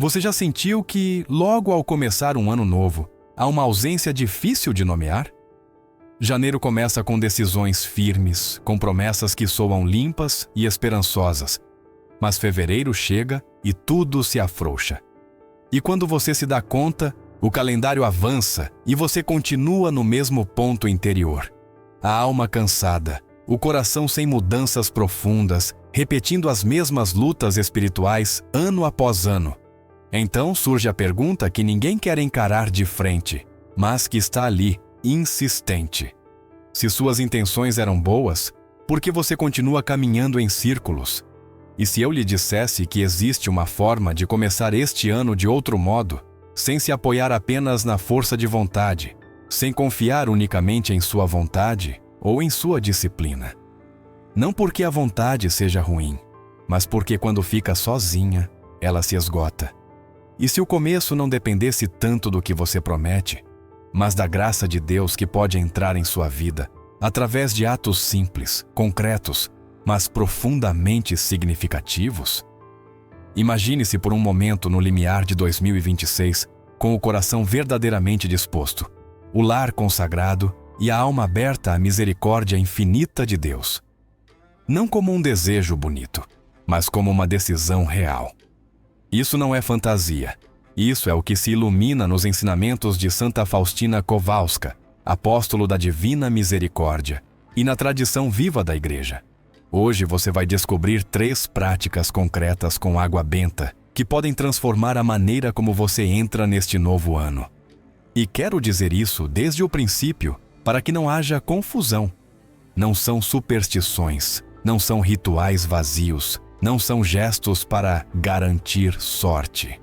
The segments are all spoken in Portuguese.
Você já sentiu que, logo ao começar um ano novo, há uma ausência difícil de nomear? Janeiro começa com decisões firmes, com promessas que soam limpas e esperançosas. Mas fevereiro chega e tudo se afrouxa. E quando você se dá conta, o calendário avança e você continua no mesmo ponto interior. A alma cansada, o coração sem mudanças profundas, repetindo as mesmas lutas espirituais ano após ano. Então surge a pergunta que ninguém quer encarar de frente, mas que está ali, insistente. Se suas intenções eram boas, por que você continua caminhando em círculos? E se eu lhe dissesse que existe uma forma de começar este ano de outro modo, sem se apoiar apenas na força de vontade, sem confiar unicamente em sua vontade ou em sua disciplina? Não porque a vontade seja ruim, mas porque quando fica sozinha, ela se esgota. E se o começo não dependesse tanto do que você promete, mas da graça de Deus que pode entrar em sua vida, através de atos simples, concretos, mas profundamente significativos? Imagine-se por um momento no limiar de 2026, com o coração verdadeiramente disposto, o lar consagrado e a alma aberta à misericórdia infinita de Deus. Não como um desejo bonito, mas como uma decisão real. Isso não é fantasia. Isso é o que se ilumina nos ensinamentos de Santa Faustina Kowalska, apóstolo da Divina Misericórdia, e na tradição viva da Igreja. Hoje você vai descobrir 3 práticas concretas com água benta que podem transformar a maneira como você entra neste novo ano. E quero dizer isso desde o princípio para que não haja confusão. Não são superstições, não são rituais vazios, não são gestos para garantir sorte.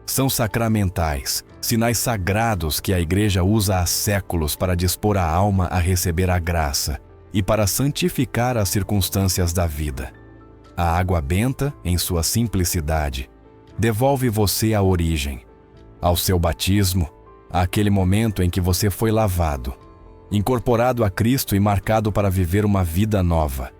São sacramentais, sinais sagrados que a Igreja usa há séculos para dispor a alma a receber a graça e para santificar as circunstâncias da vida. A água benta, em sua simplicidade, devolve você à origem, ao seu batismo, àquele momento em que você foi lavado, incorporado a Cristo e marcado para viver uma vida nova.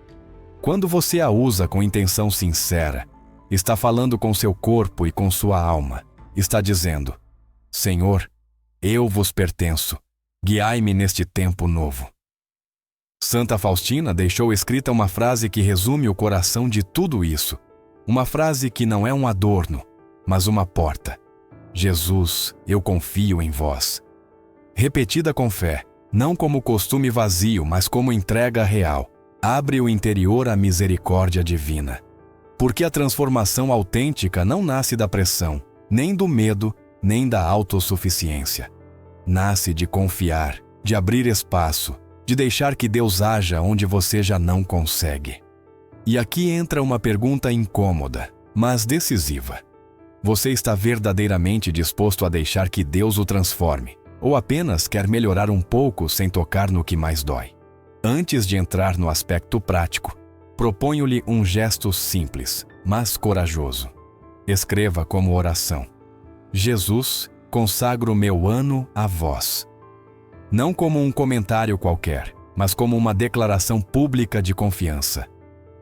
Quando você a usa com intenção sincera, está falando com seu corpo e com sua alma. Está dizendo: Senhor, eu vos pertenço, guiai-me neste tempo novo. Santa Faustina deixou escrita uma frase que resume o coração de tudo isso. Uma frase que não é um adorno, mas uma porta. Jesus, eu confio em vós. Repetida com fé, não como costume vazio, mas como entrega real, abre o interior à misericórdia divina. Porque a transformação autêntica não nasce da pressão, nem do medo, nem da autossuficiência. Nasce de confiar, de abrir espaço, de deixar que Deus haja onde você já não consegue. E aqui entra uma pergunta incômoda, mas decisiva. Você está verdadeiramente disposto a deixar que Deus o transforme, ou apenas quer melhorar um pouco sem tocar no que mais dói? Antes de entrar no aspecto prático, proponho-lhe um gesto simples, mas corajoso. Escreva como oração: Jesus, consagro meu ano a vós. Não como um comentário qualquer, mas como uma declaração pública de confiança.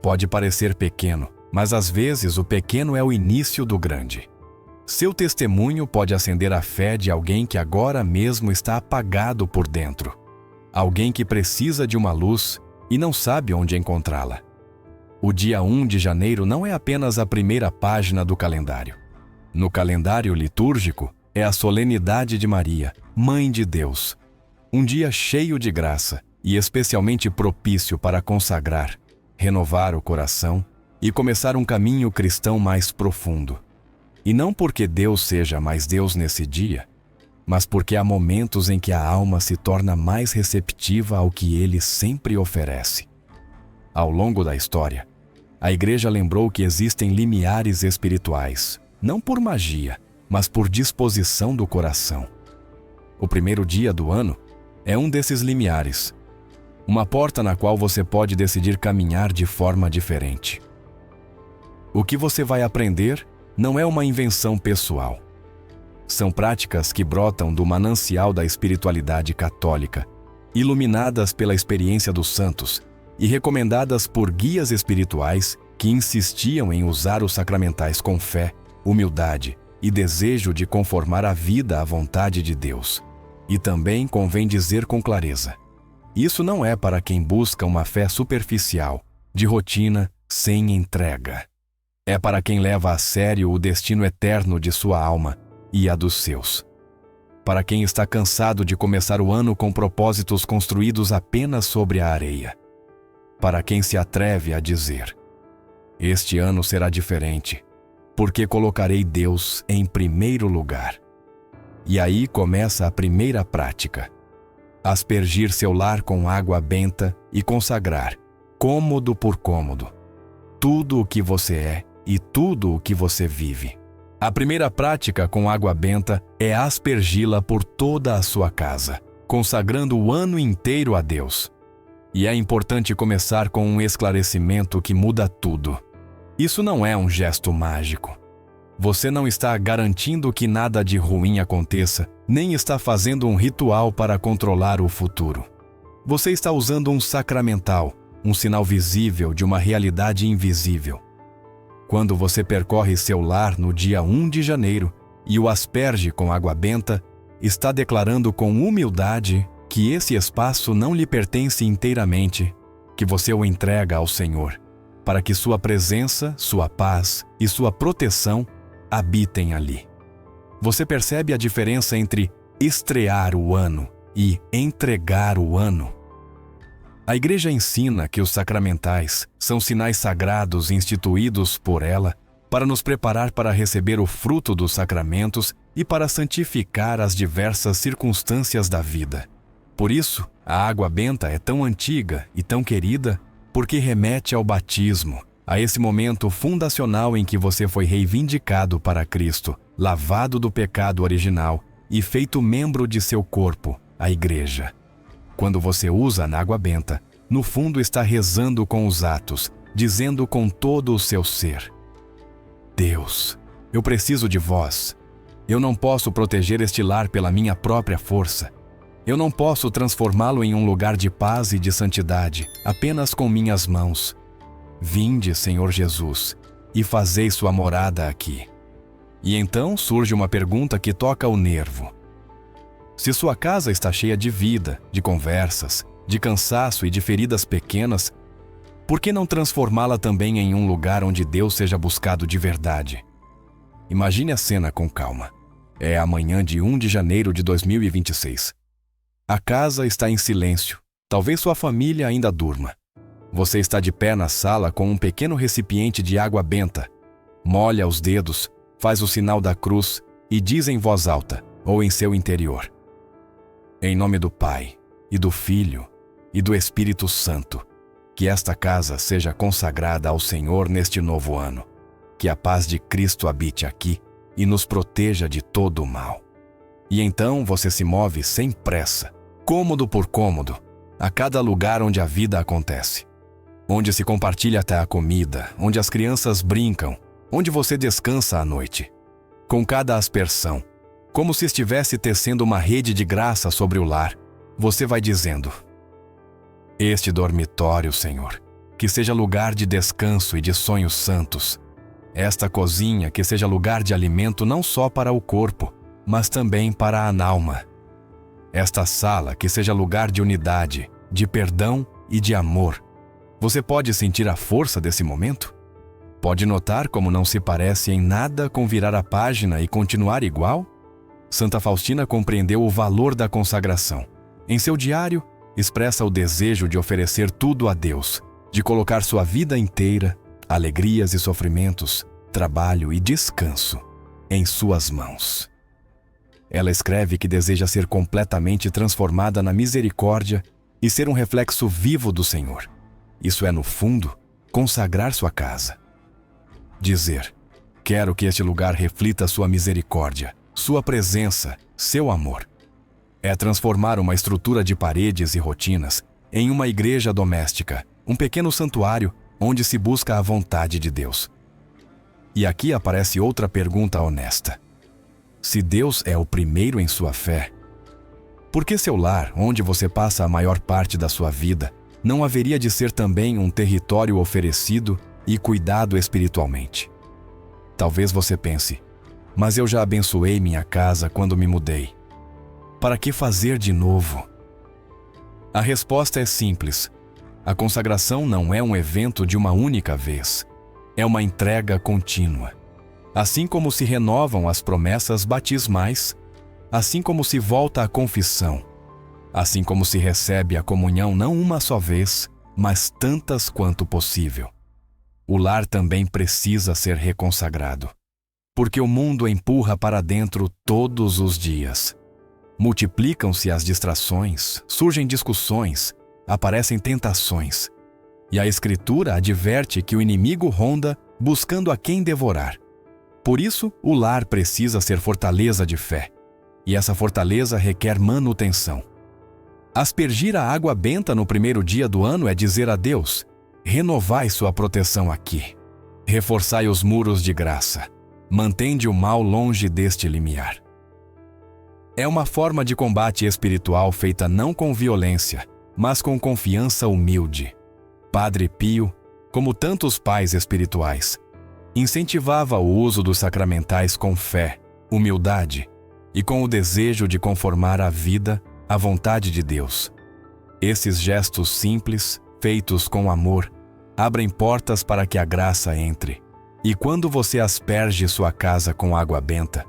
Pode parecer pequeno, mas às vezes o pequeno é o início do grande. Seu testemunho pode acender a fé de alguém que agora mesmo está apagado por dentro. Alguém que precisa de uma luz e não sabe onde encontrá-la. O dia 1 de janeiro não é apenas a primeira página do calendário. No calendário litúrgico é a solenidade de Maria, Mãe de Deus. Um dia cheio de graça e especialmente propício para consagrar, renovar o coração e começar um caminho cristão mais profundo. E não porque Deus seja mais Deus nesse dia, mas porque há momentos em que a alma se torna mais receptiva ao que Ele sempre oferece. Ao longo da história, a Igreja lembrou que existem limiares espirituais, não por magia, mas por disposição do coração. O primeiro dia do ano é um desses limiares, uma porta na qual você pode decidir caminhar de forma diferente. O que você vai aprender não é uma invenção pessoal. São práticas que brotam do manancial da espiritualidade católica, iluminadas pela experiência dos santos e recomendadas por guias espirituais que insistiam em usar os sacramentais com fé, humildade e desejo de conformar a vida à vontade de Deus. E também convém dizer com clareza: isso não é para quem busca uma fé superficial, de rotina, sem entrega. É para quem leva a sério o destino eterno de sua alma e a dos seus. Para quem está cansado de começar o ano com propósitos construídos apenas sobre a areia. Para quem se atreve a dizer: este ano será diferente, porque colocarei Deus em primeiro lugar. E aí começa a primeira prática: aspergir seu lar com água benta e consagrar, cômodo por cômodo, tudo o que você é e tudo o que você vive. A primeira prática com água benta é aspergi-la por toda a sua casa, consagrando o ano inteiro a Deus. E é importante começar com um esclarecimento que muda tudo. Isso não é um gesto mágico. Você não está garantindo que nada de ruim aconteça, nem está fazendo um ritual para controlar o futuro. Você está usando um sacramental, um sinal visível de uma realidade invisível. Quando você percorre seu lar no dia 1 de janeiro e o asperge com água benta, está declarando com humildade que esse espaço não lhe pertence inteiramente, que você o entrega ao Senhor, para que sua presença, sua paz e sua proteção habitem ali. Você percebe a diferença entre estrear o ano e entregar o ano? A Igreja ensina que os sacramentais são sinais sagrados instituídos por ela para nos preparar para receber o fruto dos sacramentos e para santificar as diversas circunstâncias da vida. Por isso, a água benta é tão antiga e tão querida porque remete ao batismo, a esse momento fundacional em que você foi reivindicado para Cristo, lavado do pecado original e feito membro de seu corpo, a Igreja. Quando você usa na água benta, no fundo está rezando com os atos, dizendo com todo o seu ser: Deus, eu preciso de vós. Eu não posso proteger este lar pela minha própria força. Eu não posso transformá-lo em um lugar de paz e de santidade, apenas com minhas mãos. Vinde, Senhor Jesus, e fazei sua morada aqui. E então surge uma pergunta que toca o nervo. Se sua casa está cheia de vida, de conversas, de cansaço e de feridas pequenas, por que não transformá-la também em um lugar onde Deus seja buscado de verdade? Imagine a cena com calma. É a manhã de 1 de janeiro de 2026. A casa está em silêncio. Talvez sua família ainda durma. Você está de pé na sala com um pequeno recipiente de água benta. Molha os dedos, faz o sinal da cruz e diz em voz alta ou em seu interior: em nome do Pai, e do Filho, e do Espírito Santo, que esta casa seja consagrada ao Senhor neste novo ano. Que a paz de Cristo habite aqui e nos proteja de todo o mal. E então você se move sem pressa, cômodo por cômodo, a cada lugar onde a vida acontece. Onde se compartilha até a comida, onde as crianças brincam, onde você descansa à noite. Com cada aspersão, como se estivesse tecendo uma rede de graça sobre o lar, você vai dizendo: este dormitório, Senhor, que seja lugar de descanso e de sonhos santos. Esta cozinha que seja lugar de alimento não só para o corpo, mas também para a alma. Esta sala que seja lugar de unidade, de perdão e de amor. Você pode sentir a força desse momento? Pode notar como não se parece em nada com virar a página e continuar igual? Santa Faustina compreendeu o valor da consagração. Em seu diário, expressa o desejo de oferecer tudo a Deus, de colocar sua vida inteira, alegrias e sofrimentos, trabalho e descanso, em suas mãos. Ela escreve que deseja ser completamente transformada na misericórdia e ser um reflexo vivo do Senhor. Isso é, no fundo, consagrar sua casa. Dizer: quero que este lugar reflita sua misericórdia, sua presença, seu amor. É transformar uma estrutura de paredes e rotinas em uma igreja doméstica, um pequeno santuário onde se busca a vontade de Deus. E aqui aparece outra pergunta honesta. Se Deus é o primeiro em sua fé, por que seu lar, onde você passa a maior parte da sua vida, não haveria de ser também um território oferecido e cuidado espiritualmente? Talvez você pense: Mas eu já abençoei minha casa quando me mudei. Para que fazer de novo? A resposta é simples. A consagração não é um evento de uma única vez. É uma entrega contínua. Assim como se renovam as promessas batismais, assim como se volta à confissão, assim como se recebe a comunhão não uma só vez, mas tantas quanto possível. O lar também precisa ser reconsagrado, porque o mundo empurra para dentro todos os dias. Multiplicam-se as distrações, surgem discussões, aparecem tentações. E a Escritura adverte que o inimigo ronda buscando a quem devorar. Por isso, o lar precisa ser fortaleza de fé, e essa fortaleza requer manutenção. Aspergir a água benta no primeiro dia do ano é dizer a Deus: renovai sua proteção aqui. Reforçai os muros de graça. Mantende o mal longe deste limiar. É uma forma de combate espiritual feita não com violência, mas com confiança humilde. Padre Pio, como tantos pais espirituais, incentivava o uso dos sacramentais com fé, humildade e com o desejo de conformar a vida à vontade de Deus. Esses gestos simples, feitos com amor, abrem portas para que a graça entre. E quando você asperge sua casa com água benta,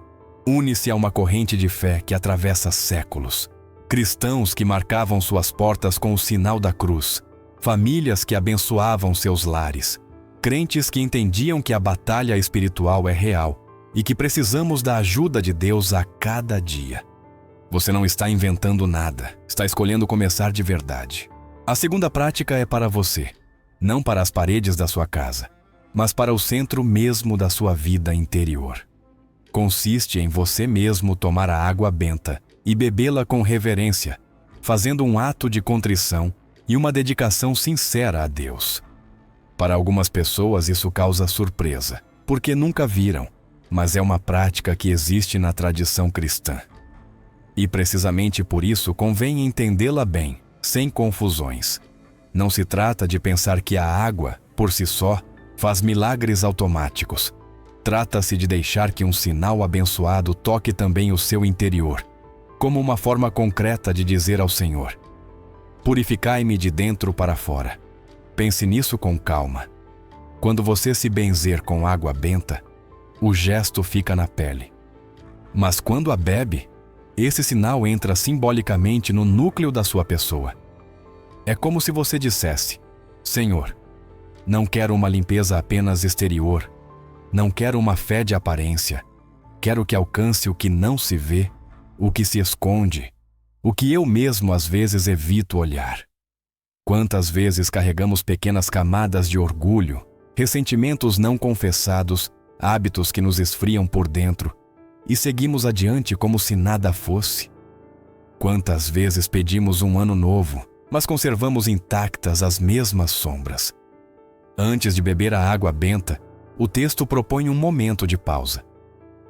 une-se a uma corrente de fé que atravessa séculos. Cristãos que marcavam suas portas com o sinal da cruz, famílias que abençoavam seus lares, crentes que entendiam que a batalha espiritual é real e que precisamos da ajuda de Deus a cada dia. Você não está inventando nada, está escolhendo começar de verdade. A segunda prática é para você, não para as paredes da sua casa, mas para o centro mesmo da sua vida interior. Consiste em você mesmo tomar a água benta e bebê-la com reverência, fazendo um ato de contrição e uma dedicação sincera a Deus. Para algumas pessoas isso causa surpresa, porque nunca viram, mas é uma prática que existe na tradição cristã. E precisamente por isso convém entendê-la bem, sem confusões. Não se trata de pensar que a água, por si só, faz milagres automáticos. Trata-se de deixar que um sinal abençoado toque também o seu interior, como uma forma concreta de dizer ao Senhor: purificai-me de dentro para fora. Pense nisso com calma. Quando você se benzer com água benta, o gesto fica na pele. Mas quando a bebe, esse sinal entra simbolicamente no núcleo da sua pessoa. É como se você dissesse: Senhor, não quero uma limpeza apenas exterior, não quero uma fé de aparência, quero que alcance o que não se vê, o que se esconde, o que eu mesmo às vezes evito olhar. Quantas vezes carregamos pequenas camadas de orgulho, ressentimentos não confessados, hábitos que nos esfriam por dentro, e seguimos adiante como se nada fosse? Quantas vezes pedimos um ano novo, mas conservamos intactas as mesmas sombras? Antes de beber a água benta, o texto propõe um momento de pausa.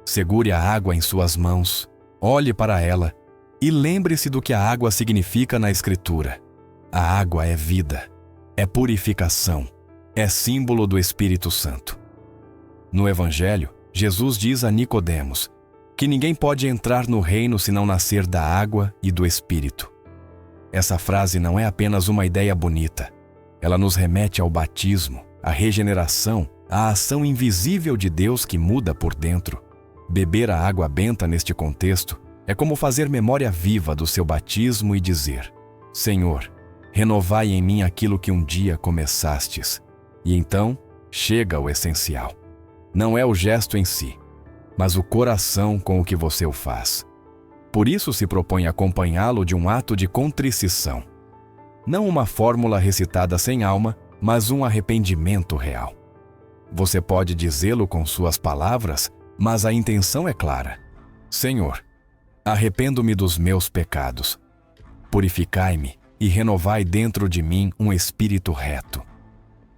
Segure a água em suas mãos, olhe para ela e lembre-se do que a água significa na Escritura. A água é vida, é purificação, é símbolo do Espírito Santo. No Evangelho, Jesus diz a Nicodemos que ninguém pode entrar no reino se não nascer da água e do Espírito. Essa frase não é apenas uma ideia bonita. Ela nos remete ao batismo, à regeneração, à ação invisível de Deus que muda por dentro. Beber a água benta neste contexto é como fazer memória viva do seu batismo e dizer: Senhor, renovai em mim aquilo que um dia começastes. E então chega o essencial. Não é o gesto em si, mas o coração com o que você o faz. Por isso se propõe acompanhá-lo de um ato de contrição. Não uma fórmula recitada sem alma, mas um arrependimento real. Você pode dizê-lo com suas palavras, mas a intenção é clara. Senhor, arrependo-me dos meus pecados. Purificai-me e renovai dentro de mim um espírito reto.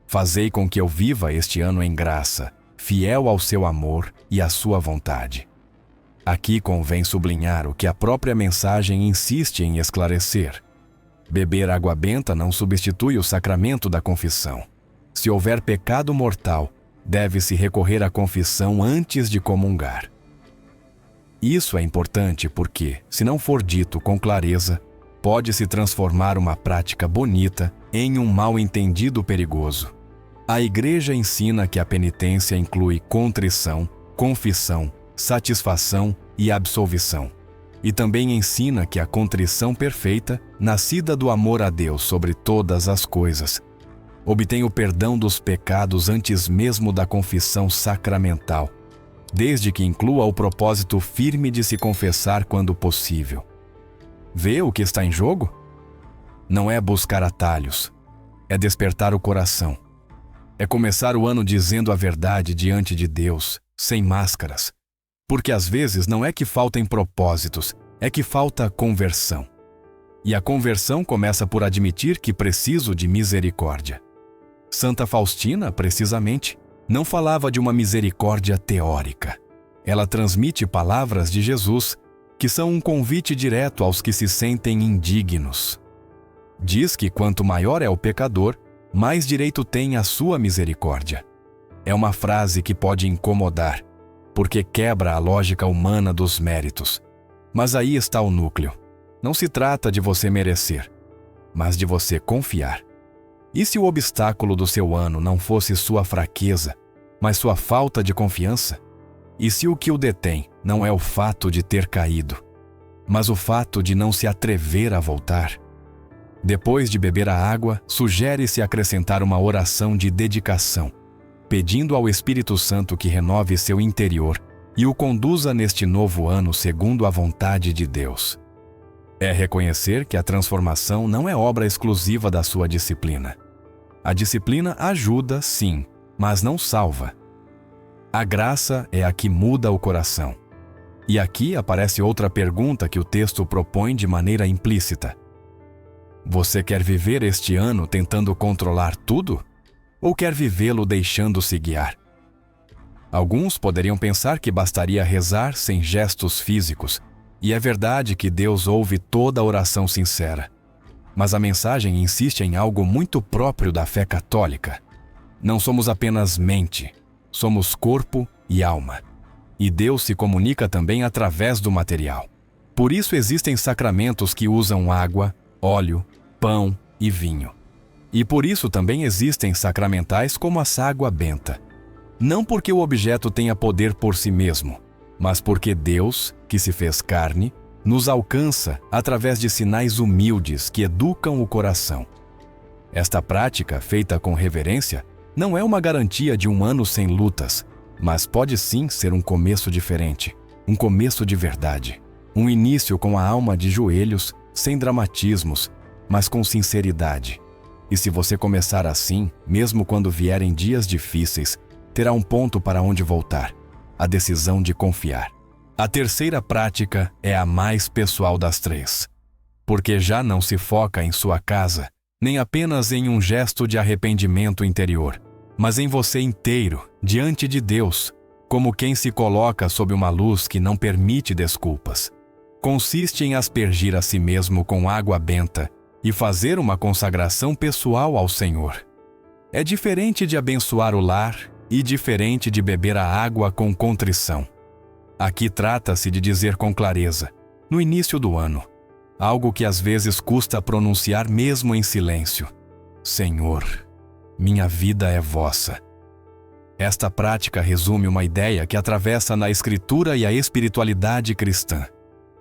Fazei com que eu viva este ano em graça, fiel ao seu amor e à sua vontade. Aqui convém sublinhar o que a própria mensagem insiste em esclarecer. Beber água benta não substitui o sacramento da confissão. Se houver pecado mortal, deve-se recorrer à confissão antes de comungar. Isso é importante porque, se não for dito com clareza, pode se transformar uma prática bonita em um mal-entendido perigoso. A Igreja ensina que a penitência inclui contrição, confissão, satisfação e absolvição. E também ensina que a contrição perfeita, nascida do amor a Deus sobre todas as coisas, obtém o perdão dos pecados antes mesmo da confissão sacramental, desde que inclua o propósito firme de se confessar quando possível. Vê o que está em jogo? Não é buscar atalhos, é despertar o coração. É começar o ano dizendo a verdade diante de Deus, sem máscaras. Porque às vezes não é que faltem propósitos, é que falta conversão. E a conversão começa por admitir que preciso de misericórdia. Santa Faustina, precisamente, não falava de uma misericórdia teórica. Ela transmite palavras de Jesus, que são um convite direto aos que se sentem indignos. Diz que quanto maior é o pecador, mais direito tem à sua misericórdia. É uma frase que pode incomodar, porque quebra a lógica humana dos méritos. Mas aí está o núcleo. Não se trata de você merecer, mas de você confiar. E se o obstáculo do seu ano não fosse sua fraqueza, mas sua falta de confiança? E se o que o detém não é o fato de ter caído, mas o fato de não se atrever a voltar? Depois de beber a água, sugere-se acrescentar uma oração de dedicação, pedindo ao Espírito Santo que renove seu interior e o conduza neste novo ano segundo a vontade de Deus. É reconhecer que a transformação não é obra exclusiva da sua disciplina. A disciplina ajuda, sim, mas não salva. A graça é a que muda o coração. E aqui aparece outra pergunta que o texto propõe de maneira implícita. Você quer viver este ano tentando controlar tudo? Ou quer vivê-lo deixando-se guiar? Alguns poderiam pensar que bastaria rezar sem gestos físicos, e é verdade que Deus ouve toda oração sincera. Mas a mensagem insiste em algo muito próprio da fé católica. Não somos apenas mente, somos corpo e alma. E Deus se comunica também através do material. Por isso existem sacramentos que usam água, óleo, pão e vinho. E por isso também existem sacramentais como a ságua benta. Não porque o objeto tenha poder por si mesmo, mas porque Deus, que se fez carne, nos alcança através de sinais humildes que educam o coração. Esta prática, feita com reverência, não é uma garantia de um ano sem lutas, mas pode sim ser um começo diferente, um começo de verdade, um início com a alma de joelhos, sem dramatismos, mas com sinceridade. E se você começar assim, mesmo quando vierem dias difíceis, terá um ponto para onde voltar, a decisão de confiar. A terceira prática é a mais pessoal das três, porque já não se foca em sua casa, nem apenas em um gesto de arrependimento interior, mas em você inteiro, diante de Deus, como quem se coloca sob uma luz que não permite desculpas. Consiste em aspergir a si mesmo com água benta e fazer uma consagração pessoal ao Senhor. É diferente de abençoar o lar e diferente de beber a água com contrição. Aqui trata-se de dizer com clareza, no início do ano, algo que às vezes custa pronunciar mesmo em silêncio: Senhor, minha vida é vossa. Esta prática resume uma ideia que atravessa na Escritura e a espiritualidade cristã.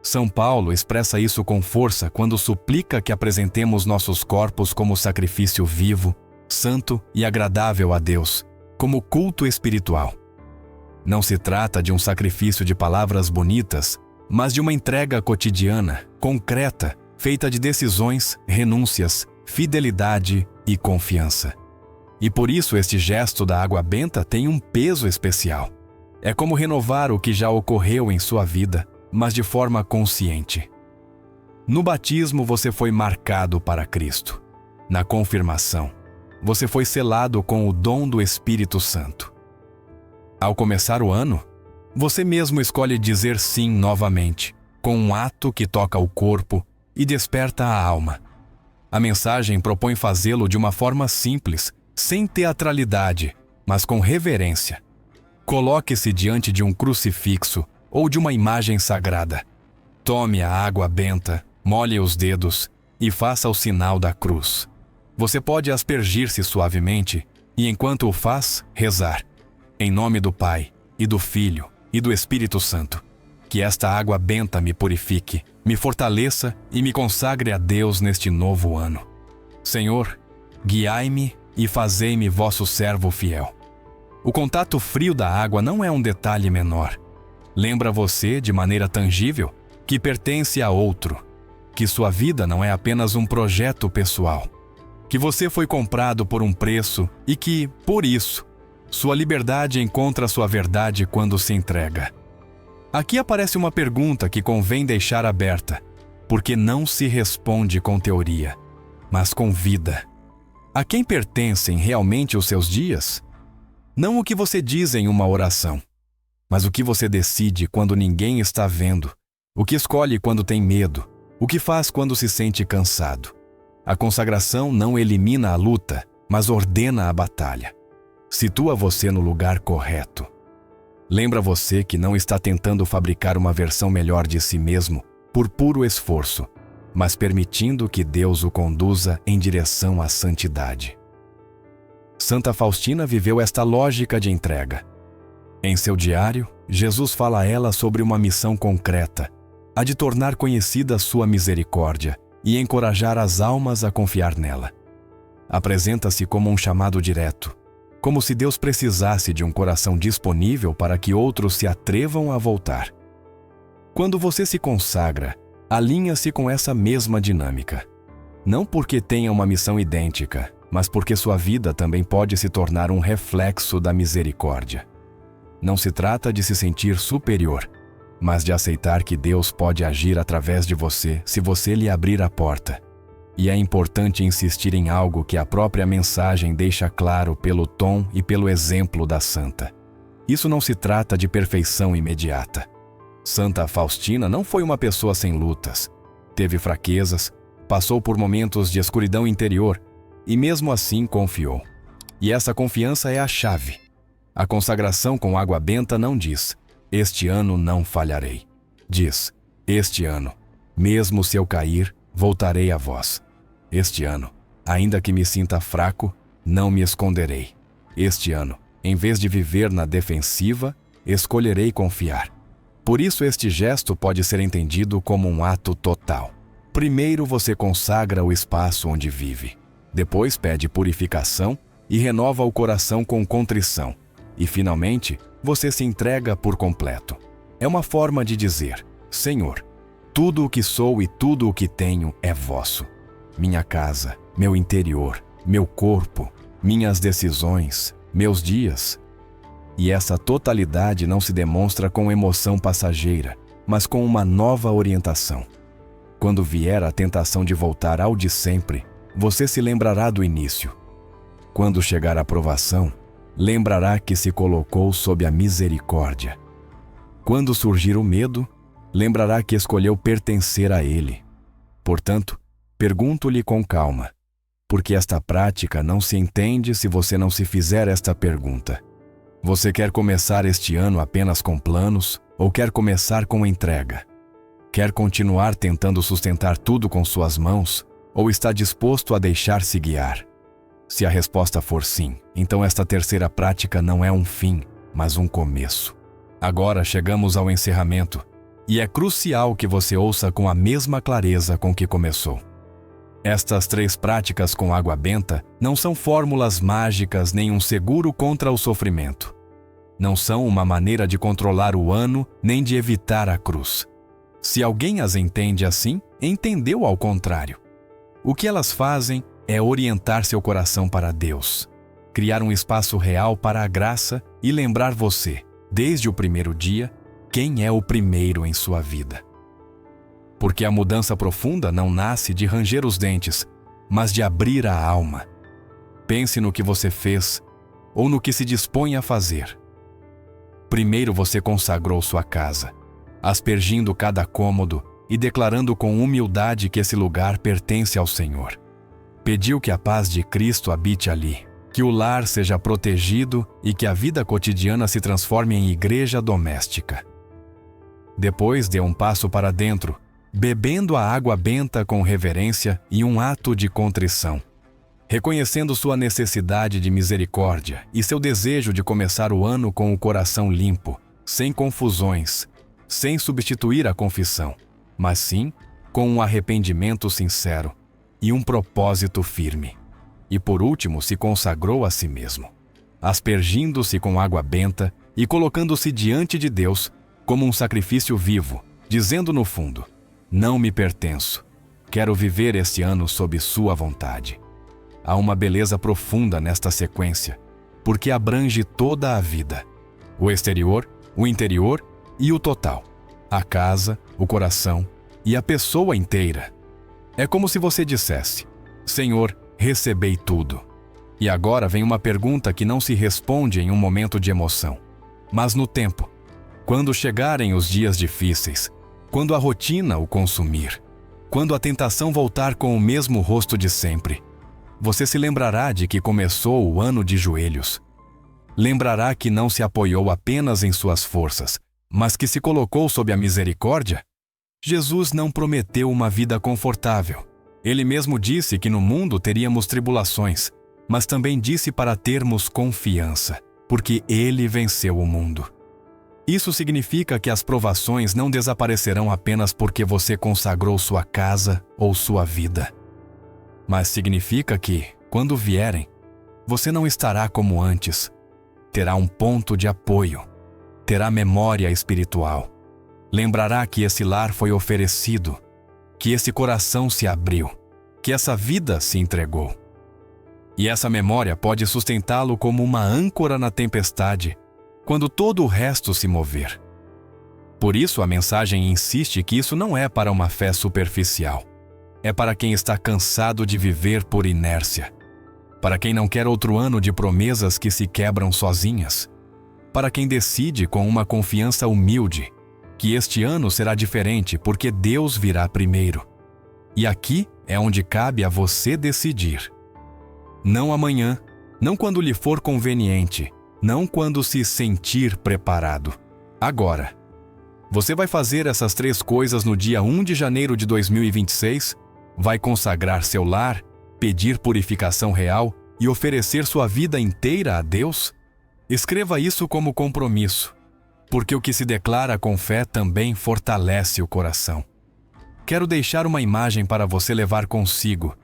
São Paulo expressa isso com força quando suplica que apresentemos nossos corpos como sacrifício vivo, santo e agradável a Deus, como culto espiritual. Não se trata de um sacrifício de palavras bonitas, mas de uma entrega cotidiana, concreta, feita de decisões, renúncias, fidelidade e confiança. E por isso este gesto da água benta tem um peso especial. É como renovar o que já ocorreu em sua vida, mas de forma consciente. No batismo você foi marcado para Cristo. Na confirmação, você foi selado com o dom do Espírito Santo. Ao começar o ano, você mesmo escolhe dizer sim novamente, com um ato que toca o corpo e desperta a alma. A mensagem propõe fazê-lo de uma forma simples, sem teatralidade, mas com reverência. Coloque-se diante de um crucifixo ou de uma imagem sagrada. Tome a água benta, molhe os dedos e faça o sinal da cruz. Você pode aspergir-se suavemente e, enquanto o faz, rezar. Em nome do Pai, e do Filho, e do Espírito Santo. Que esta água benta me purifique, me fortaleça e me consagre a Deus neste novo ano. Senhor, guiai-me e fazei-me vosso servo fiel. O contato frio da água não é um detalhe menor. Lembra você, de maneira tangível, que pertence a outro, que sua vida não é apenas um projeto pessoal, que você foi comprado por um preço e que, por isso, sua liberdade encontra sua verdade quando se entrega. Aqui aparece uma pergunta que convém deixar aberta, porque não se responde com teoria, mas com vida. A quem pertencem realmente os seus dias? Não o que você diz em uma oração, mas o que você decide quando ninguém está vendo, o que escolhe quando tem medo, o que faz quando se sente cansado. A consagração não elimina a luta, mas ordena a batalha. Situa você no lugar correto. Lembra você que não está tentando fabricar uma versão melhor de si mesmo por puro esforço, mas permitindo que Deus o conduza em direção à santidade. Santa Faustina viveu esta lógica de entrega. Em seu diário, Jesus fala a ela sobre uma missão concreta, a de tornar conhecida sua misericórdia e encorajar as almas a confiar nela. Apresenta-se como um chamado direto, como se Deus precisasse de um coração disponível para que outros se atrevam a voltar. Quando você se consagra, alinha-se com essa mesma dinâmica. Não porque tenha uma missão idêntica, mas porque sua vida também pode se tornar um reflexo da misericórdia. Não se trata de se sentir superior, mas de aceitar que Deus pode agir através de você se você lhe abrir a porta. E é importante insistir em algo que a própria mensagem deixa claro pelo tom e pelo exemplo da santa. Isso não se trata de perfeição imediata. Santa Faustina não foi uma pessoa sem lutas. Teve fraquezas, passou por momentos de escuridão interior e mesmo assim confiou. E essa confiança é a chave. A consagração com água benta não diz: este ano não falharei. Diz: este ano, mesmo se eu cair, voltarei a vós. Este ano, ainda que me sinta fraco, não me esconderei. Este ano, em vez de viver na defensiva, escolherei confiar. Por isso este gesto pode ser entendido como um ato total. Primeiro você consagra o espaço onde vive. Depois pede purificação e renova o coração com contrição. E finalmente, você se entrega por completo. É uma forma de dizer: Senhor, tudo o que sou e tudo o que tenho é vosso. Minha casa, meu interior, meu corpo, minhas decisões, meus dias. E essa totalidade não se demonstra com emoção passageira, mas com uma nova orientação. Quando vier a tentação de voltar ao de sempre, você se lembrará do início. Quando chegar a provação, lembrará que se colocou sob a misericórdia. Quando surgir o medo, lembrará que escolheu pertencer a Ele. Portanto, pergunto-lhe com calma, porque esta prática não se entende se você não se fizer esta pergunta. Você quer começar este ano apenas com planos ou quer começar com entrega? Quer continuar tentando sustentar tudo com suas mãos ou está disposto a deixar-se guiar? Se a resposta for sim, então esta terceira prática não é um fim, mas um começo. Agora chegamos ao encerramento, e é crucial que você ouça com a mesma clareza com que começou. Estas 3 práticas com água benta não são fórmulas mágicas nem um seguro contra o sofrimento. Não são uma maneira de controlar o ano nem de evitar a cruz. Se alguém as entende assim, entendeu ao contrário. O que elas fazem é orientar seu coração para Deus, criar um espaço real para a graça e lembrar você, desde o primeiro dia, quem é o primeiro em sua vida. Porque a mudança profunda não nasce de ranger os dentes, mas de abrir a alma. Pense no que você fez ou no que se dispõe a fazer. Primeiro você consagrou sua casa, aspergindo cada cômodo e declarando com humildade que esse lugar pertence ao Senhor. Pediu que a paz de Cristo habite ali, que o lar seja protegido e que a vida cotidiana se transforme em igreja doméstica. Depois dê um passo para dentro, bebendo a água benta com reverência e um ato de contrição. Reconhecendo sua necessidade de misericórdia e seu desejo de começar o ano com o coração limpo, sem confusões, sem substituir a confissão, mas sim com um arrependimento sincero e um propósito firme. E por último se consagrou a si mesmo, aspergindo-se com água benta e colocando-se diante de Deus como um sacrifício vivo, dizendo no fundo: não me pertenço, quero viver este ano sob sua vontade. Há uma beleza profunda nesta sequência, porque abrange toda a vida, o exterior, o interior e o total, a casa, o coração e a pessoa inteira. É como se você dissesse: Senhor, recebei tudo. E agora vem uma pergunta que não se responde em um momento de emoção, mas no tempo, quando chegarem os dias difíceis, quando a rotina o consumir, quando a tentação voltar com o mesmo rosto de sempre, você se lembrará de que começou o ano de joelhos. Lembrará que não se apoiou apenas em suas forças, mas que se colocou sob a misericórdia. Jesus não prometeu uma vida confortável. Ele mesmo disse que no mundo teríamos tribulações, mas também disse para termos confiança, porque Ele venceu o mundo. Isso significa que as provações não desaparecerão apenas porque você consagrou sua casa ou sua vida. Mas significa que, quando vierem, você não estará como antes. Terá um ponto de apoio. Terá memória espiritual. Lembrará que esse lar foi oferecido, que esse coração se abriu, que essa vida se entregou. E essa memória pode sustentá-lo como uma âncora na tempestade, quando todo o resto se mover. Por isso a mensagem insiste que isso não é para uma fé superficial. É para quem está cansado de viver por inércia. Para quem não quer outro ano de promessas que se quebram sozinhas. Para quem decide com uma confiança humilde que este ano será diferente porque Deus virá primeiro. E aqui é onde cabe a você decidir. Não amanhã, não quando lhe for conveniente, não quando se sentir preparado. Agora. Você vai fazer essas 3 coisas no dia 1 de janeiro de 2026? Vai consagrar seu lar, pedir purificação real e oferecer sua vida inteira a Deus? Escreva isso como compromisso, porque o que se declara com fé também fortalece o coração. Quero deixar uma imagem para você levar consigo,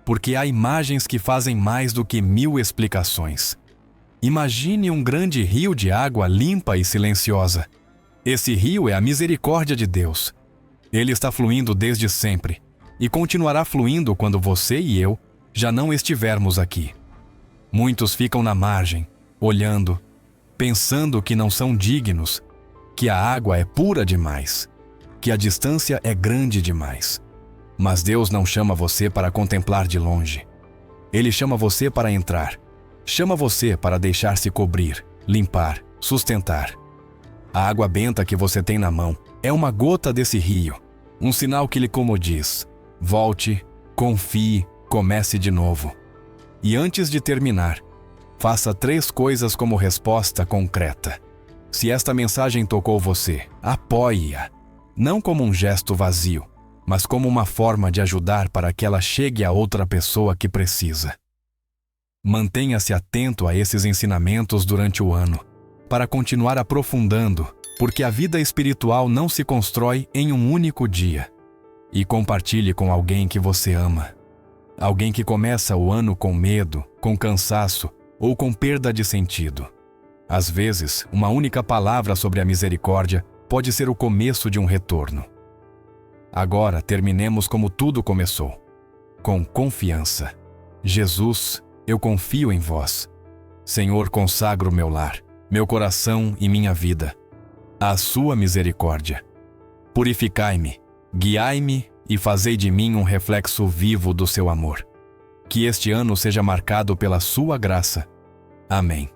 porque há imagens que fazem mais do que 1000 explicações. Imagine um grande rio de água limpa e silenciosa. Esse rio é a misericórdia de Deus. Ele está fluindo desde sempre e continuará fluindo quando você e eu já não estivermos aqui. Muitos ficam na margem, olhando, pensando que não são dignos, que a água é pura demais, que a distância é grande demais. Mas Deus não chama você para contemplar de longe. Ele chama você para entrar. Chama você para deixar-se cobrir, limpar, sustentar. A água benta que você tem na mão é uma gota desse rio, um sinal que lhe como diz: volte, confie, comece de novo. E antes de terminar, faça 3 coisas como resposta concreta. Se esta mensagem tocou você, apoie-a, não como um gesto vazio, mas como uma forma de ajudar para que ela chegue a outra pessoa que precisa. Mantenha-se atento a esses ensinamentos durante o ano, para continuar aprofundando, porque a vida espiritual não se constrói em um único dia. E compartilhe com alguém que você ama. Alguém que começa o ano com medo, com cansaço ou com perda de sentido. Às vezes, uma única palavra sobre a misericórdia pode ser o começo de um retorno. Agora terminemos como tudo começou, com confiança. Jesus, eu confio em vós. Senhor, consagro meu lar, meu coração e minha vida à sua misericórdia. Purificai-me, guiai-me e fazei de mim um reflexo vivo do seu amor. Que este ano seja marcado pela sua graça. Amém.